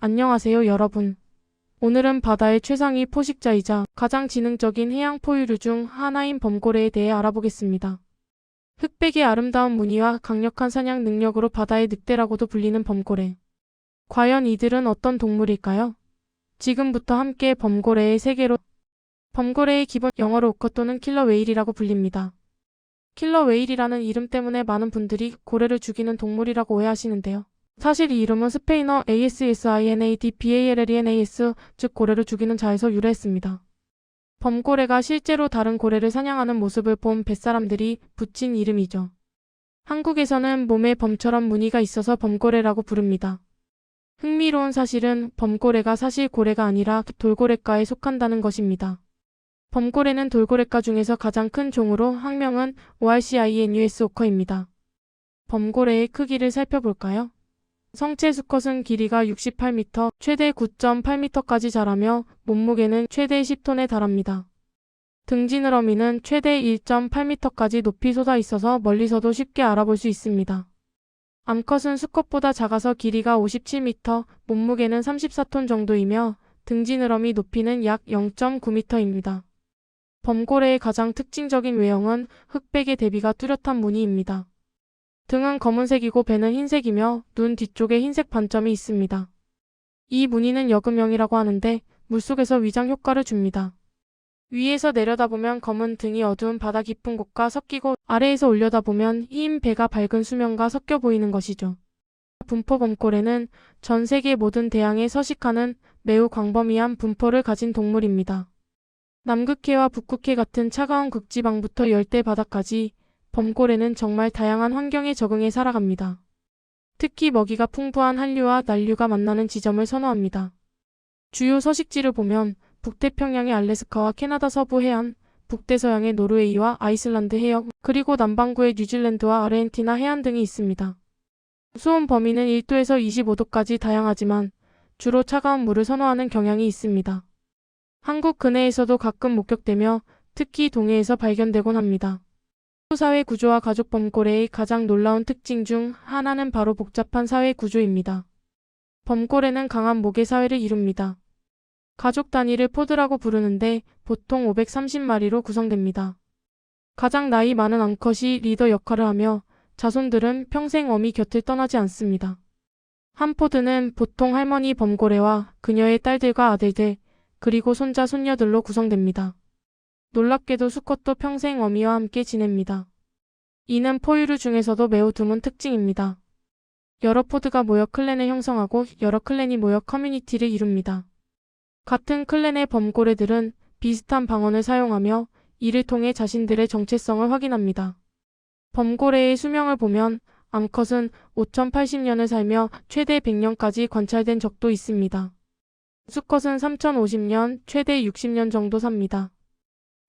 안녕하세요 여러분. 오늘은 바다의 최상위 포식자이자 가장 지능적인 해양 포유류 중 하나인 범고래에 대해 알아보겠습니다. 흑백의 아름다운 무늬와 강력한 사냥 능력으로 바다의 늑대라고도 불리는 범고래. 과연 이들은 어떤 동물일까요? 지금부터 함께 범고래의 세계로. 범고래의 기본 영어로 오커 또는 킬러 웨일이라고 불립니다. 킬러 웨일이라는 이름 때문에 많은 분들이 고래를 죽이는 동물이라고 오해하시는데요. 사실 이 이름은 스페인어 ASSINADBALLENAS, 즉 고래를 죽이는 자에서 유래했습니다. 범고래가 실제로 다른 고래를 사냥하는 모습을 본 뱃사람들이 붙인 이름이죠. 한국에서는 몸에 범처럼 무늬가 있어서 범고래라고 부릅니다. 흥미로운 사실은 범고래가 사실 고래가 아니라 돌고래과에 속한다는 것입니다. 범고래는 돌고래과 중에서 가장 큰 종으로 학명은 ORCINUS 오커입니다. 범고래의 크기를 살펴볼까요? 성체 수컷은 길이가 68m, 최대 9.8m까지 자라며 몸무게는 최대 10톤에 달합니다. 등지느러미는 최대 1.8m까지 높이 솟아 있어서 멀리서도 쉽게 알아볼 수 있습니다. 암컷은 수컷보다 작아서 길이가 57m, 몸무게는 34톤 정도이며 등지느러미 높이는 약 0.9m입니다. 범고래의 가장 특징적인 외형은 흑백의 대비가 뚜렷한 무늬입니다. 등은 검은색이고 배는 흰색이며 눈 뒤쪽에 흰색 반점이 있습니다. 이 무늬는 여금형이라고 하는데 물속에서 위장 효과를 줍니다. 위에서 내려다보면 검은 등이 어두운 바다 깊은 곳과 섞이고 아래에서 올려다보면 흰 배가 밝은 수면과 섞여 보이는 것이죠. 분포 범고래는 전 세계 모든 대양에 서식하는 매우 광범위한 분포를 가진 동물입니다. 남극해와 북극해 같은 차가운 극지방부터 열대 바다까지 범고래는 정말 다양한 환경에 적응해 살아갑니다. 특히 먹이가 풍부한 한류와 난류가 만나는 지점을 선호합니다. 주요 서식지를 보면 북태평양의 알래스카와 캐나다 서부 해안, 북대서양의 노르웨이와 아이슬란드 해역, 그리고 남반구의 뉴질랜드와 아르헨티나 해안 등이 있습니다. 수온 범위는 1도에서 25도까지 다양하지만 주로 차가운 물을 선호하는 경향이 있습니다. 한국 근해에서도 가끔 목격되며 특히 동해에서 발견되곤 합니다. 사회 구조와 가족 범고래의 가장 놀라운 특징 중 하나는 바로 복잡한 사회 구조입니다. 범고래는 강한 모계 사회를 이룹니다. 가족 단위를 포드라고 부르는데 보통 530마리로 구성됩니다. 가장 나이 많은 암컷이 리더 역할을 하며 자손들은 평생 어미 곁을 떠나지 않습니다. 한 포드는 보통 할머니 범고래와 그녀의 딸들과 아들들, 그리고 손자 손녀들로 구성됩니다. 놀랍게도 수컷도 평생 어미와 함께 지냅니다. 이는 포유류 중에서도 매우 드문 특징입니다. 여러 포드가 모여 클랜을 형성하고 여러 클랜이 모여 커뮤니티를 이룹니다. 같은 클랜의 범고래들은 비슷한 방언을 사용하며 이를 통해 자신들의 정체성을 확인합니다. 범고래의 수명을 보면 암컷은 5080년을 살며 최대 100년까지 관찰된 적도 있습니다. 수컷은 3050년, 최대 60년 정도 삽니다.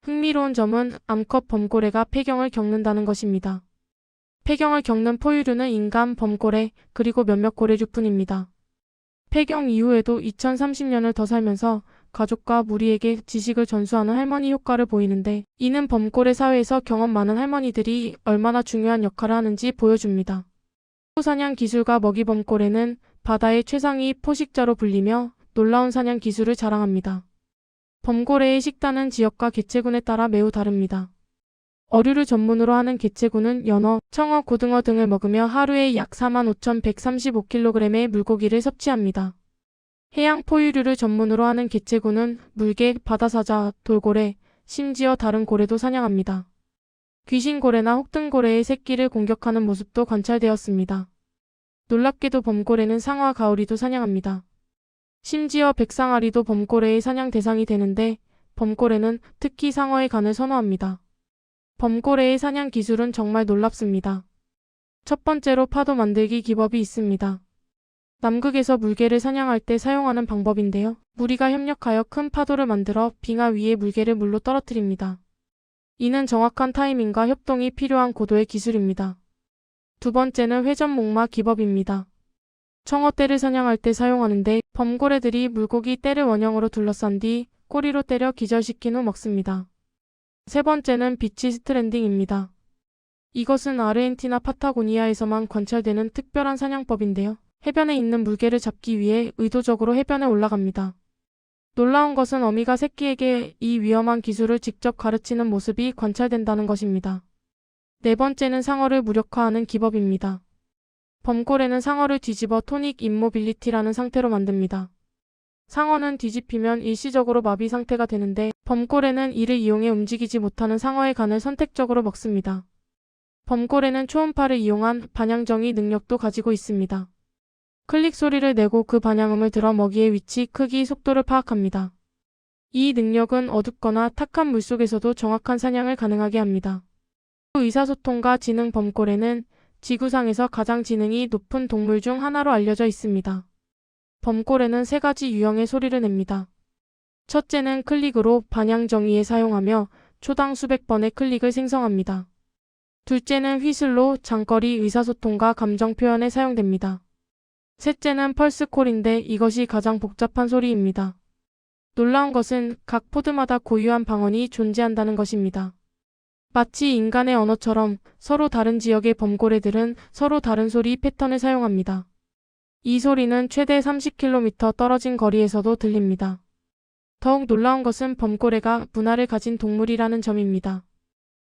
흥미로운 점은 암컷 범고래가 폐경을 겪는다는 것입니다. 폐경을 겪는 포유류는 인간, 범고래, 그리고 몇몇 고래류뿐입니다. 폐경 이후에도 2030년을 더 살면서 가족과 무리에게 지식을 전수하는 할머니 효과를 보이는데 이는 범고래 사회에서 경험 많은 할머니들이 얼마나 중요한 역할을 하는지 보여줍니다. 사냥 기술과 먹이 범고래는 바다의 최상위 포식자로 불리며 놀라운 사냥 기술을 자랑합니다. 범고래의 식단은 지역과 개체군에 따라 매우 다릅니다. 어류를 전문으로 하는 개체군은 연어, 청어, 고등어 등을 먹으며 하루에 약 45,135kg의 물고기를 섭취합니다. 해양 포유류를 전문으로 하는 개체군은 물개, 바다사자, 돌고래, 심지어 다른 고래도 사냥합니다. 귀신고래나 혹등고래의 새끼를 공격하는 모습도 관찰되었습니다. 놀랍게도 범고래는 상어와 가오리도 사냥합니다. 심지어 백상아리도 범고래의 사냥 대상이 되는데 범고래는 특히 상어의 간을 선호합니다. 범고래의 사냥 기술은 정말 놀랍습니다. 첫 번째로 파도 만들기 기법이 있습니다. 남극에서 물개를 사냥할 때 사용하는 방법인데요. 무리가 협력하여 큰 파도를 만들어 빙하 위에 물개를 물로 떨어뜨립니다. 이는 정확한 타이밍과 협동이 필요한 고도의 기술입니다. 두 번째는 회전목마 기법입니다. 청어떼를 사냥할 때 사용하는데 범고래들이 물고기 떼를 원형으로 둘러싼 뒤 꼬리로 때려 기절시킨 후 먹습니다. 세 번째는 비치 스트랜딩입니다. 이것은 아르헨티나 파타고니아에서만 관찰되는 특별한 사냥법인데요. 해변에 있는 물개를 잡기 위해 의도적으로 해변에 올라갑니다. 놀라운 것은 어미가 새끼에게 이 위험한 기술을 직접 가르치는 모습이 관찰된다는 것입니다. 네 번째는 상어를 무력화하는 기법입니다. 범고래는 상어를 뒤집어 토닉 임모빌리티라는 상태로 만듭니다. 상어는 뒤집히면 일시적으로 마비 상태가 되는데 범고래는 이를 이용해 움직이지 못하는 상어의 간을 선택적으로 먹습니다. 범고래는 초음파를 이용한 반향정의 능력도 가지고 있습니다. 클릭 소리를 내고 그 반향음을 들어 먹이의 위치, 크기, 속도를 파악합니다. 이 능력은 어둡거나 탁한 물속에서도 정확한 사냥을 가능하게 합니다. 의사소통과 지능 범고래는 지구상에서 가장 지능이 높은 동물 중 하나로 알려져 있습니다. 범고래는 세 가지 유형의 소리를 냅니다. 첫째는 클릭으로 반향정의에 사용하며 초당 수백 번의 클릭을 생성합니다. 둘째는 휘슬로 장거리 의사소통과 감정 표현에 사용됩니다. 셋째는 펄스콜인데 이것이 가장 복잡한 소리입니다. 놀라운 것은 각 포드마다 고유한 방언이 존재한다는 것입니다. 마치 인간의 언어처럼 서로 다른 지역의 범고래들은 서로 다른 소리 패턴을 사용합니다. 이 소리는 최대 30km 떨어진 거리에서도 들립니다. 더욱 놀라운 것은 범고래가 문화를 가진 동물이라는 점입니다.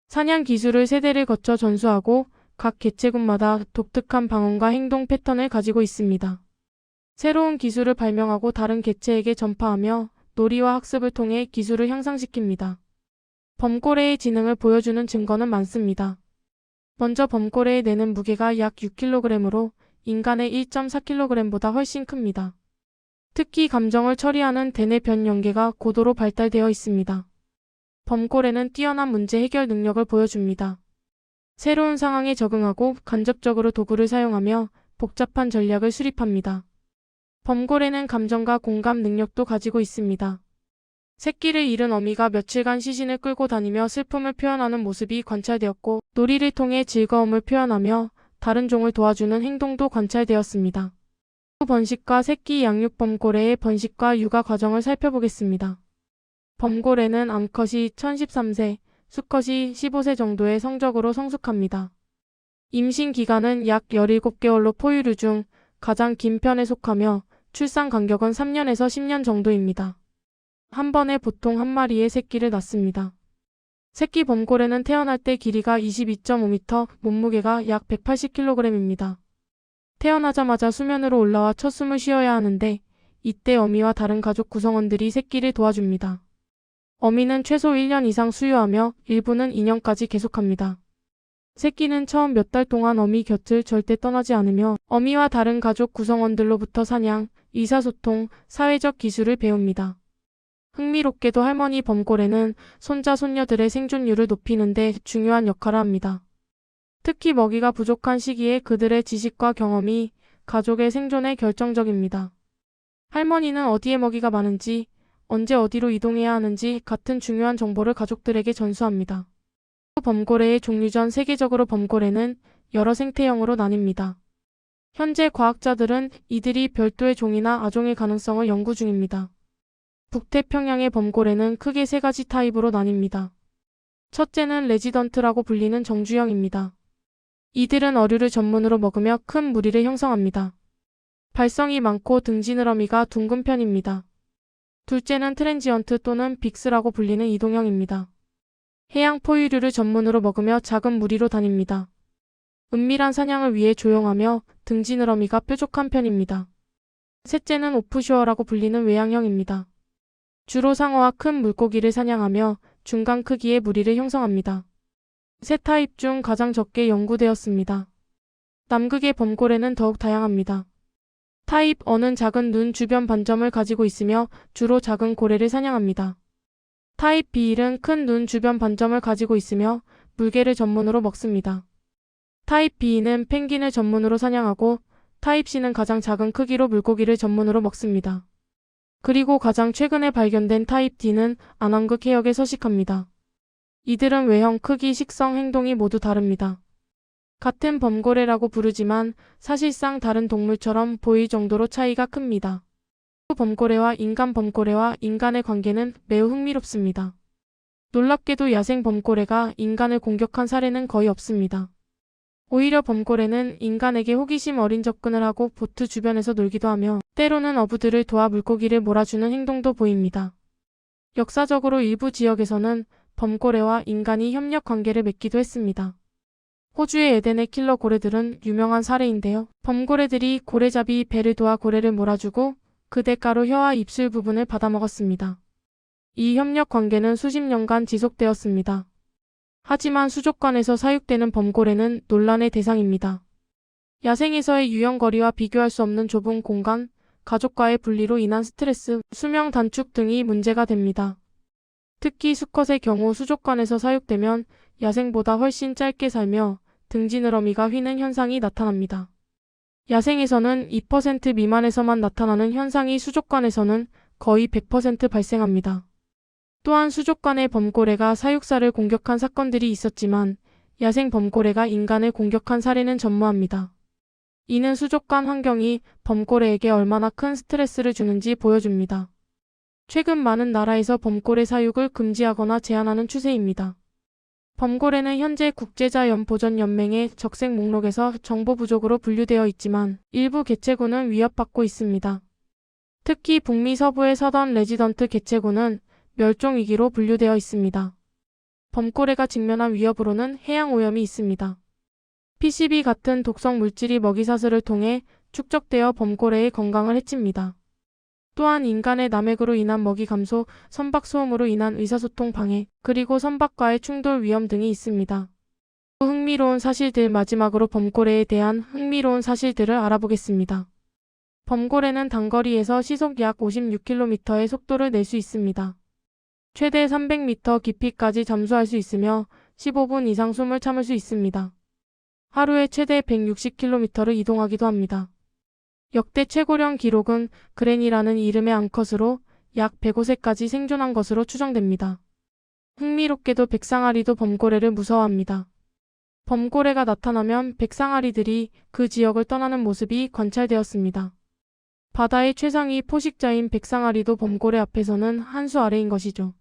사냥 기술을 세대를 거쳐 전수하고 각 개체군마다 독특한 방언과 행동 패턴을 가지고 있습니다. 새로운 기술을 발명하고 다른 개체에게 전파하며 놀이와 학습을 통해 기술을 향상시킵니다. 범고래의 지능을 보여주는 증거는 많습니다. 먼저 범고래의 뇌는 무게가 약 6kg으로 인간의 1.4kg보다 훨씬 큽니다. 특히 감정을 처리하는 대뇌 변연계가 고도로 발달되어 있습니다. 범고래는 뛰어난 문제 해결 능력을 보여줍니다. 새로운 상황에 적응하고 간접적으로 도구를 사용하며 복잡한 전략을 수립합니다. 범고래는 감정과 공감 능력도 가지고 있습니다. 새끼를 잃은 어미가 며칠간 시신을 끌고 다니며 슬픔을 표현하는 모습이 관찰되었고 놀이를 통해 즐거움을 표현하며 다른 종을 도와주는 행동도 관찰되었습니다. 번식과 새끼 양육 범고래의 번식과 육아 과정을 살펴보겠습니다. 범고래는 암컷이 1013세, 수컷이 15세 정도의 성적으로 성숙합니다. 임신 기간은 약 17개월로 포유류 중 가장 긴 편에 속하며 출산 간격은 3년에서 10년 정도입니다. 한 번에 보통 한 마리의 새끼를 낳습니다. 새끼 범고래는 태어날 때 길이가 22.5m, 몸무게가 약 180kg입니다. 태어나자마자 수면으로 올라와 첫 숨을 쉬어야 하는데 이때 어미와 다른 가족 구성원들이 새끼를 도와줍니다. 어미는 최소 1년 이상 수유하며 일부는 2년까지 계속합니다. 새끼는 처음 몇 달 동안 어미 곁을 절대 떠나지 않으며 어미와 다른 가족 구성원들로부터 사냥, 의사소통, 사회적 기술을 배웁니다. 흥미롭게도 할머니 범고래는 손자, 손녀들의 생존율을 높이는 데 중요한 역할을 합니다. 특히 먹이가 부족한 시기에 그들의 지식과 경험이 가족의 생존에 결정적입니다. 할머니는 어디에 먹이가 많은지, 언제 어디로 이동해야 하는지 같은 중요한 정보를 가족들에게 전수합니다. 범고래의 종류 전 세계적으로 범고래는 여러 생태형으로 나뉩니다. 현재 과학자들은 이들이 별도의 종이나 아종일 가능성을 연구 중입니다. 북태평양의 범고래는 크게 세 가지 타입으로 나뉩니다. 첫째는 레지던트라고 불리는 정주형입니다. 이들은 어류를 전문으로 먹으며 큰 무리를 형성합니다. 발성이 많고 등지느러미가 둥근 편입니다. 둘째는 트랜지언트 또는 빅스라고 불리는 이동형입니다. 해양 포유류를 전문으로 먹으며 작은 무리로 다닙니다. 은밀한 사냥을 위해 조용하며 등지느러미가 뾰족한 편입니다. 셋째는 오프쇼어라고 불리는 외양형입니다. 주로 상어와 큰 물고기를 사냥하며 중간 크기의 무리를 형성합니다. 세 타입 중 가장 적게 연구되었습니다. 남극의 범고래는 더욱 다양합니다. 타입 A는 작은 눈 주변 반점을 가지고 있으며 주로 작은 고래를 사냥합니다. 타입 B는 큰 눈 주변 반점을 가지고 있으며 물개를 전문으로 먹습니다. 타입 B는 펭귄을 전문으로 사냥하고 타입 C는 가장 작은 크기로 물고기를 전문으로 먹습니다. 그리고 가장 최근에 발견된 타입 D는 안왕극 해역에 서식합니다. 이들은 외형, 크기, 식성, 행동이 모두 다릅니다. 같은 범고래라고 부르지만 사실상 다른 동물처럼 보일 정도로 차이가 큽니다. 범고래와 인간 범고래와 인간의 관계는 매우 흥미롭습니다. 놀랍게도 야생 범고래가 인간을 공격한 사례는 거의 없습니다. 오히려 범고래는 인간에게 호기심 어린 접근을 하고 보트 주변에서 놀기도 하며 때로는 어부들을 도와 물고기를 몰아주는 행동도 보입니다. 역사적으로 일부 지역에서는 범고래와 인간이 협력 관계를 맺기도 했습니다. 호주의 에덴의 킬러 고래들은 유명한 사례인데요. 범고래들이 고래잡이 배를 도와 고래를 몰아주고 그 대가로 혀와 입술 부분을 받아먹었습니다. 이 협력 관계는 수십 년간 지속되었습니다. 하지만 수족관에서 사육되는 범고래는 논란의 대상입니다. 야생에서의 유연거리와 비교할 수 없는 좁은 공간, 가족과의 분리로 인한 스트레스, 수명 단축 등이 문제가 됩니다. 특히 수컷의 경우 수족관에서 사육되면 야생보다 훨씬 짧게 살며 등지느러미가 휘는 현상이 나타납니다. 야생에서는 2% 미만에서만 나타나는 현상이 수족관에서는 거의 100% 발생합니다. 또한 수족관의 범고래가 사육사를 공격한 사건들이 있었지만 야생 범고래가 인간을 공격한 사례는 전무합니다. 이는 수족관 환경이 범고래에게 얼마나 큰 스트레스를 주는지 보여줍니다. 최근 많은 나라에서 범고래 사육을 금지하거나 제한하는 추세입니다. 범고래는 현재 국제자연보전연맹의 적색 목록에서 정보 부족으로 분류되어 있지만 일부 개체군은 위협받고 있습니다. 특히 북미 서부의 서던 레지던트 개체군은 멸종위기로 분류되어 있습니다. 범고래가 직면한 위협으로는 해양 오염이 있습니다. PCB 같은 독성 물질이 먹이사슬을 통해 축적되어 범고래의 건강을 해칩니다. 또한 인간의 남획으로 인한 먹이 감소, 선박 소음으로 인한 의사소통 방해, 그리고 선박과의 충돌 위험 등이 있습니다. 흥미로운 사실들 마지막으로 범고래에 대한 흥미로운 사실들을 알아보겠습니다. 범고래는 단거리에서 시속 약 56km의 속도를 낼 수 있습니다. 최대 300m 깊이까지 잠수할 수 있으며 15분 이상 숨을 참을 수 있습니다. 하루에 최대 160km를 이동하기도 합니다. 역대 최고령 기록은 그랜이라는 이름의 암컷으로 약 105세까지 생존한 것으로 추정됩니다. 흥미롭게도 백상아리도 범고래를 무서워합니다. 범고래가 나타나면 백상아리들이 그 지역을 떠나는 모습이 관찰되었습니다. 바다의 최상위 포식자인 백상아리도 범고래 앞에서는 한 수 아래인 것이죠.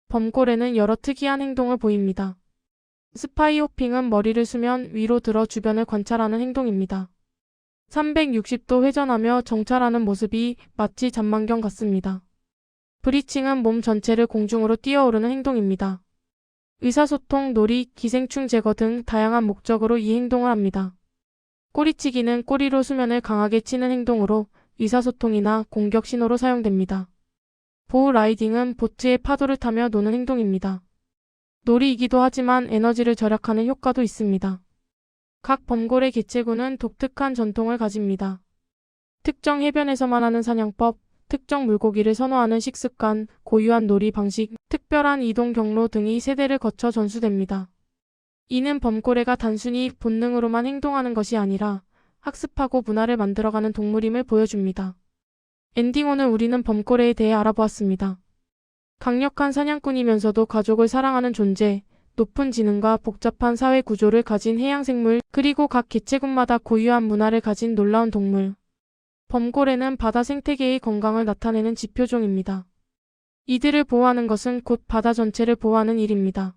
범고래는 여러 특이한 행동을 보입니다. 스파이 호핑은 머리를 수면 위로 들어 주변을 관찰하는 행동입니다. 360도 회전하며 정찰하는 모습이 마치 잔망경 같습니다. 브리칭은 몸 전체를 공중으로 뛰어오르는 행동입니다. 의사소통, 놀이, 기생충 제거 등 다양한 목적으로 이 행동을 합니다. 꼬리치기는 꼬리로 수면을 강하게 치는 행동으로 의사소통이나 공격 신호로 사용됩니다. 보우 라이딩은 보트의 파도를 타며 노는 행동입니다. 놀이이기도 하지만 에너지를 절약하는 효과도 있습니다. 각 범고래 개체군은 독특한 전통을 가집니다. 특정 해변에서만 하는 사냥법, 특정 물고기를 선호하는 식습관, 고유한 놀이 방식, 특별한 이동 경로 등이 세대를 거쳐 전수됩니다. 이는 범고래가 단순히 본능으로만 행동하는 것이 아니라 학습하고 문화를 만들어가는 동물임을 보여줍니다. 엔딩 오늘 우리는 범고래에 대해 알아보았습니다. 강력한 사냥꾼이면서도 가족을 사랑하는 존재, 높은 지능과 복잡한 사회 구조를 가진 해양생물, 그리고 각 개체군마다 고유한 문화를 가진 놀라운 동물. 범고래는 바다 생태계의 건강을 나타내는 지표종입니다. 이들을 보호하는 것은 곧 바다 전체를 보호하는 일입니다.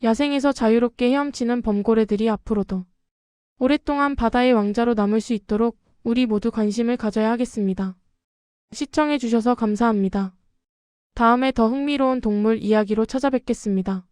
야생에서 자유롭게 헤엄치는 범고래들이 앞으로도 오랫동안 바다의 왕자로 남을 수 있도록 우리 모두 관심을 가져야 하겠습니다. 시청해주셔서 감사합니다. 다음에 더 흥미로운 동물 이야기로 찾아뵙겠습니다.